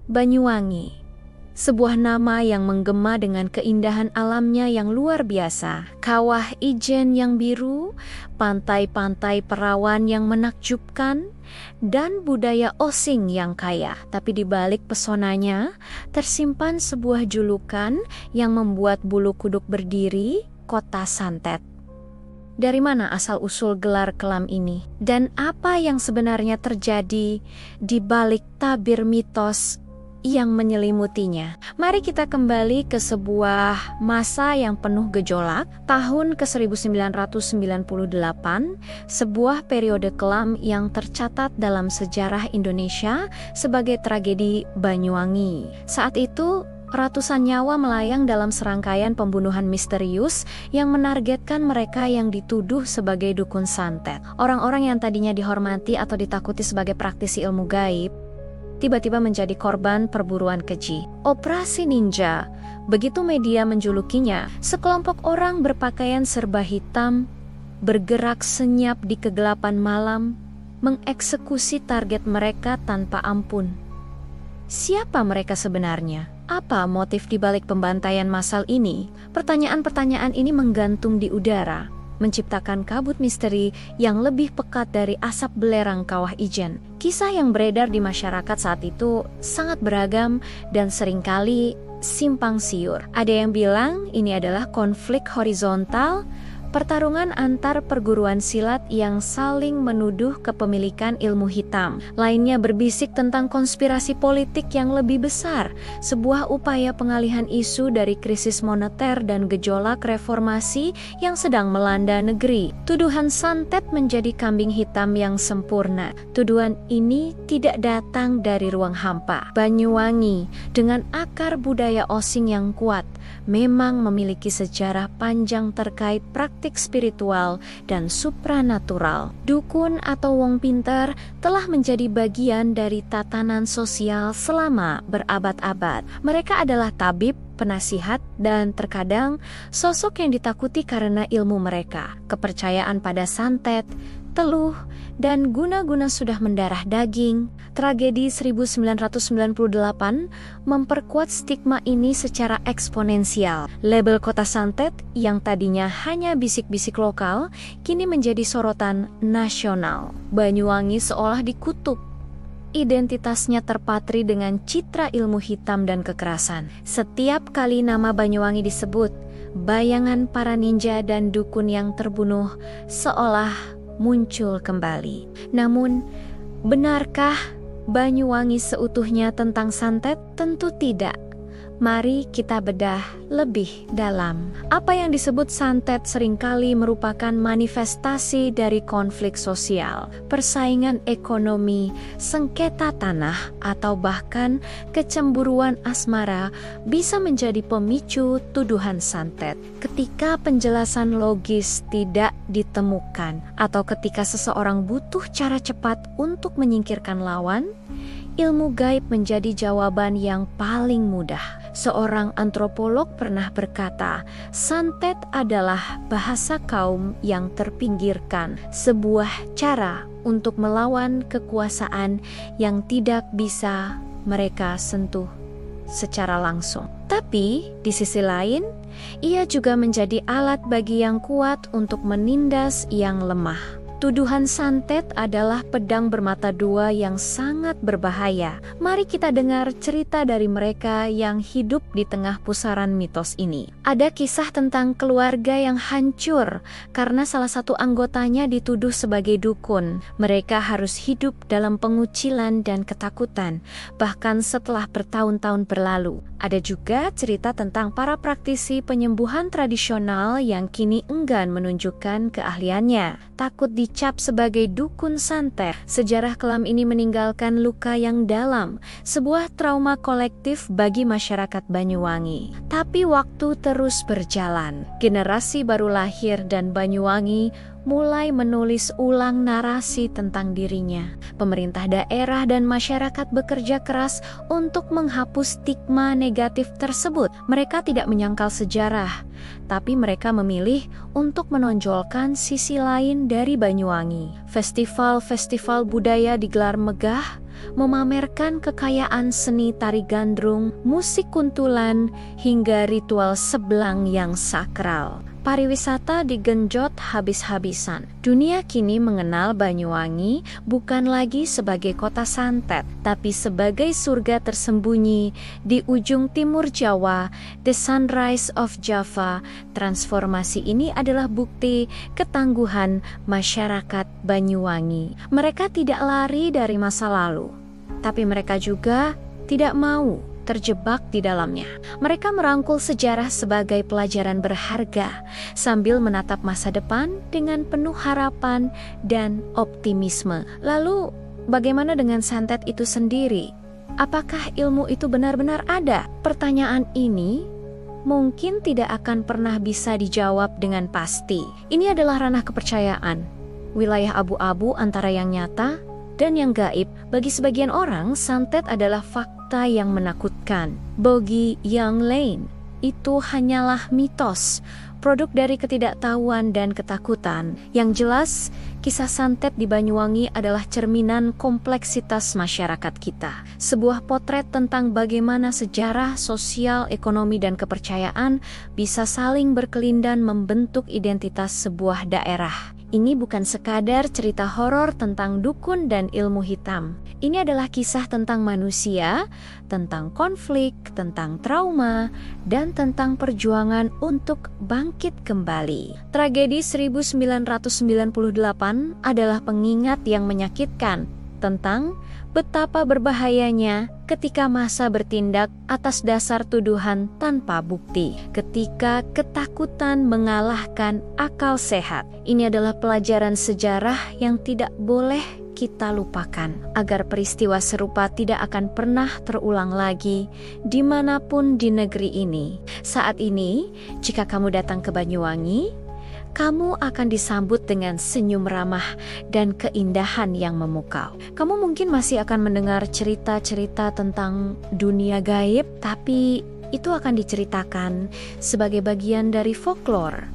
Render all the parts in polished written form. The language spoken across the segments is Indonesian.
Banyuwangi, sebuah nama yang menggema dengan keindahan alamnya yang luar biasa. Kawah ijen yang biru, pantai-pantai perawan yang menakjubkan, dan budaya Osing yang kaya. Tapi di balik pesonanya, tersimpan sebuah julukan yang membuat bulu kuduk berdiri, Kota Santet. Dari mana asal-usul gelar kelam ini? Dan apa yang sebenarnya terjadi di balik tabir mitos yang menyelimutinya? Mari kita kembali ke sebuah masa yang penuh gejolak, tahun ke-1998, sebuah periode kelam yang tercatat dalam sejarah Indonesia sebagai tragedi Banyuwangi. Saat itu, ratusan nyawa melayang dalam serangkaian pembunuhan misterius yang menargetkan mereka yang dituduh sebagai dukun santet. Orang-orang yang tadinya dihormati atau ditakuti sebagai praktisi ilmu gaib, tiba-tiba menjadi korban perburuan keji. Operasi Ninja, begitu media menjulukinya, sekelompok orang berpakaian serba hitam, bergerak senyap di kegelapan malam, mengeksekusi target mereka tanpa ampun. Siapa mereka sebenarnya? Apa motif di balik pembantaian massal ini? Pertanyaan-pertanyaan ini menggantung di udara, menciptakan kabut misteri yang lebih pekat dari asap belerang kawah ijen. Kisah yang beredar di masyarakat saat itu sangat beragam dan seringkali simpang siur. Ada yang bilang ini adalah konflik horizontal, pertarungan antar perguruan silat yang saling menuduh kepemilikan ilmu hitam. Lainnya berbisik tentang konspirasi politik yang lebih besar, sebuah upaya pengalihan isu dari krisis moneter dan gejolak reformasi yang sedang melanda negeri. Tuduhan santet menjadi kambing hitam yang sempurna. Tuduhan ini tidak datang dari ruang hampa. Banyuwangi, dengan akar budaya Osing yang kuat, memang memiliki sejarah panjang terkait praktik spiritual dan supranatural. Dukun atau wong pinter telah menjadi bagian dari tatanan sosial selama berabad-abad. Mereka adalah tabib, penasihat, dan terkadang sosok yang ditakuti karena ilmu mereka. Kepercayaan pada santet, teluh, dan guna-guna sudah mendarah daging. Tragedi 1998 memperkuat stigma ini secara eksponensial. Label Kota Santet yang tadinya hanya bisik-bisik lokal, kini menjadi sorotan nasional. Banyuwangi seolah dikutuk. Identitasnya terpatri dengan citra ilmu hitam dan kekerasan. Setiap kali nama Banyuwangi disebut, bayangan para ninja dan dukun yang terbunuh seolah muncul kembali. Namun, benarkah Banyuwangi seutuhnya tentang santet? Tentu tidak. Mari kita bedah lebih dalam. Apa yang disebut santet seringkali merupakan manifestasi dari konflik sosial, persaingan ekonomi, sengketa tanah, atau bahkan kecemburuan asmara bisa menjadi pemicu tuduhan santet. Ketika penjelasan logis tidak ditemukan, atau ketika seseorang butuh cara cepat untuk menyingkirkan lawan, ilmu gaib menjadi jawaban yang paling mudah. Seorang antropolog pernah berkata, santet adalah bahasa kaum yang terpinggirkan, sebuah cara untuk melawan kekuasaan yang tidak bisa mereka sentuh secara langsung. Tapi di sisi lain, ia juga menjadi alat bagi yang kuat untuk menindas yang lemah. Tuduhan santet adalah pedang bermata dua yang sangat berbahaya. Mari kita dengar cerita dari mereka yang hidup di tengah pusaran mitos ini. Ada kisah tentang keluarga yang hancur karena salah satu anggotanya dituduh sebagai dukun. Mereka harus hidup dalam pengucilan dan ketakutan, bahkan setelah bertahun-tahun berlalu. Ada juga cerita tentang para praktisi penyembuhan tradisional yang kini enggan menunjukkan keahliannya, takut dicap sebagai dukun santet. Sejarah kelam ini meninggalkan luka yang dalam, sebuah trauma kolektif bagi masyarakat Banyuwangi. Tapi waktu terus berjalan, generasi baru lahir dan Banyuwangi mulai menulis ulang narasi tentang dirinya. Pemerintah daerah dan masyarakat bekerja keras untuk menghapus stigma negatif tersebut. Mereka tidak menyangkal sejarah, tapi mereka memilih untuk menonjolkan sisi lain dari Banyuwangi. Festival-festival budaya digelar megah, memamerkan kekayaan seni tari gandrung, musik kuntulan, hingga ritual seblang yang sakral. Pariwisata digenjot habis-habisan. Dunia kini mengenal Banyuwangi bukan lagi sebagai kota santet, tapi sebagai surga tersembunyi di ujung timur Jawa, The Sunrise of Java. Transformasi ini adalah bukti ketangguhan masyarakat Banyuwangi. Mereka tidak lari dari masa lalu, tapi mereka juga tidak mau terjebak di dalamnya. Mereka merangkul sejarah sebagai pelajaran berharga sambil menatap masa depan dengan penuh harapan dan optimisme. Lalu, bagaimana dengan santet itu sendiri? Apakah ilmu itu benar-benar ada? Pertanyaan ini mungkin tidak akan pernah bisa dijawab dengan pasti. Ini adalah ranah kepercayaan, wilayah abu-abu antara yang nyata dan yang gaib. Bagi sebagian orang, santet adalah fakta yang menakutkan. Bagi yang lain, itu hanyalah mitos, produk dari ketidaktahuan dan ketakutan. Yang jelas, kisah santet di Banyuwangi adalah cerminan kompleksitas masyarakat kita. Sebuah potret tentang bagaimana sejarah, sosial, ekonomi, dan kepercayaan bisa saling berkelindan membentuk identitas sebuah daerah. Ini bukan sekadar cerita horor tentang dukun dan ilmu hitam. Ini adalah kisah tentang manusia, tentang konflik, tentang trauma, dan tentang perjuangan untuk bangkit kembali. Tragedi 1998 adalah pengingat yang menyakitkan tentang betapa berbahayanya ketika massa bertindak atas dasar tuduhan tanpa bukti, ketika ketakutan mengalahkan akal sehat. Ini adalah pelajaran sejarah yang tidak boleh kita lupakan, agar peristiwa serupa tidak akan pernah terulang lagi dimanapun di negeri ini. Saat ini, jika kamu datang ke Banyuwangi, kamu akan disambut dengan senyum ramah dan keindahan yang memukau. Kamu mungkin masih akan mendengar cerita-cerita tentang dunia gaib, tapi itu akan diceritakan sebagai bagian dari folklore,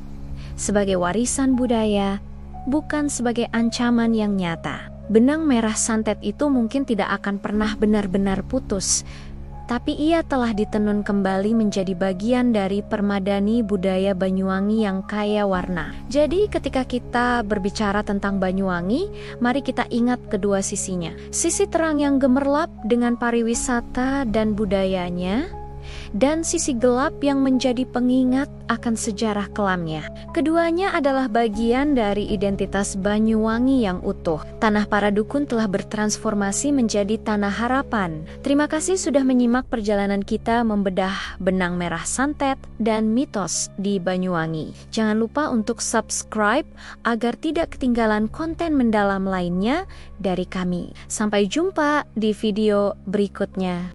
sebagai warisan budaya, bukan sebagai ancaman yang nyata. Benang merah santet itu mungkin tidak akan pernah benar-benar putus, tapi ia telah ditenun kembali menjadi bagian dari permadani budaya Banyuwangi yang kaya warna. Jadi ketika kita berbicara tentang Banyuwangi, mari kita ingat kedua sisinya. Sisi terang yang gemerlap dengan pariwisata dan budayanya, dan sisi gelap yang menjadi pengingat akan sejarah kelamnya. Keduanya adalah bagian dari identitas Banyuwangi yang utuh. Tanah para dukun telah bertransformasi menjadi tanah harapan. Terima kasih sudah menyimak perjalanan kita membedah benang merah santet dan mitos di Banyuwangi. Jangan lupa untuk subscribe agar tidak ketinggalan konten mendalam lainnya dari kami. Sampai jumpa di video berikutnya.